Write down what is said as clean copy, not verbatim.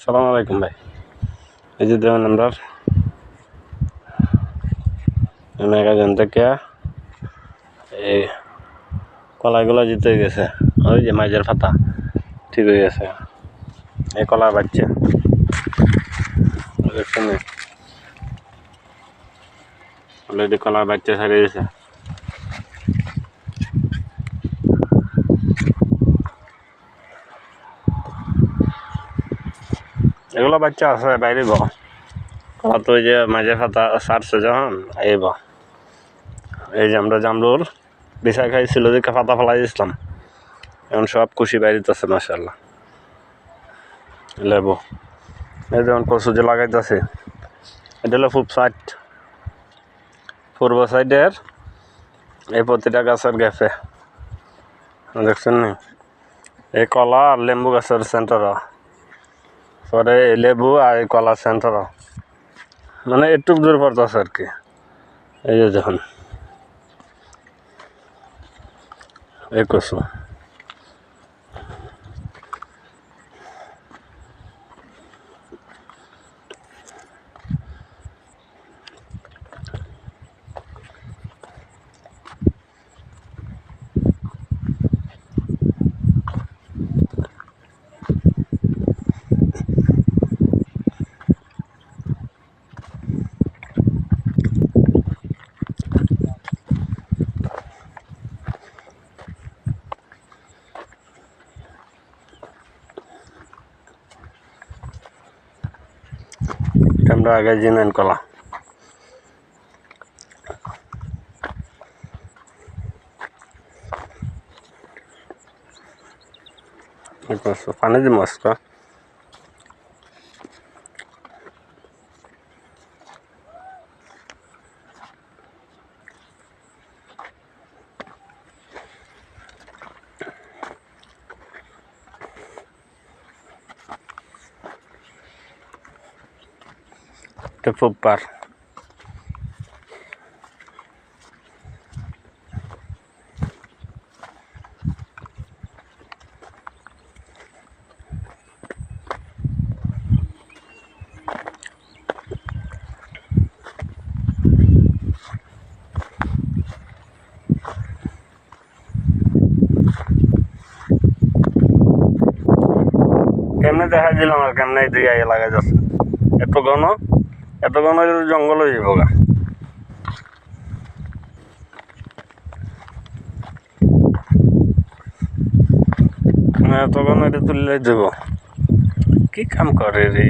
সালাম আলাইকুম ভাই। এই যে দেখুন আমরা ম্যাগাজিন থেকে এই কলাইগুলো জিতে গেছে। ওই যে মাঝের পাতা ঠিক হয়ে গেছে, এই কলার বাচ্চা দেখছেন, অলরেডি কলার বাচ্চা ছাড়িয়ে গেছে। এগুলো বাচ্চা আছে বাইরে কলা তো ওই যে মাঝের পাতা ছাড়ছে যখন আইব। এই যে আমরা জামরুল বিছাই খাইছিল যে পাতা ফেলাই দিয়েছিলাম, এখন সব খুশি বাইরেতেছে মাশাআল্লাহ। লেবু এই যেমন কচু যে লাগাইতেছে, এটা হলো পূব সাইড, পূর্ব সাইডের এই প্রতিটা গাছের গ্যাপে দেখছেন নি, এই কলা আর লেম্বু গাছের সেন্টার, পরে এই লেবু আর এই কলার সেন্টার, মানে একটু দূর পড়তেছে আর কি। এই যে যখন এই কচু আমরা আগে জিনেন কলা। পানি দিব আজকে খুব পার কেমনে দেখা দিলাম আর কেমনে দিকে লাগাই যাচ্ছে, এত ঘন জঙ্গল হয়ে যাব গা। এত ঘন এটা তুললে দেব, কি কাম করে রে।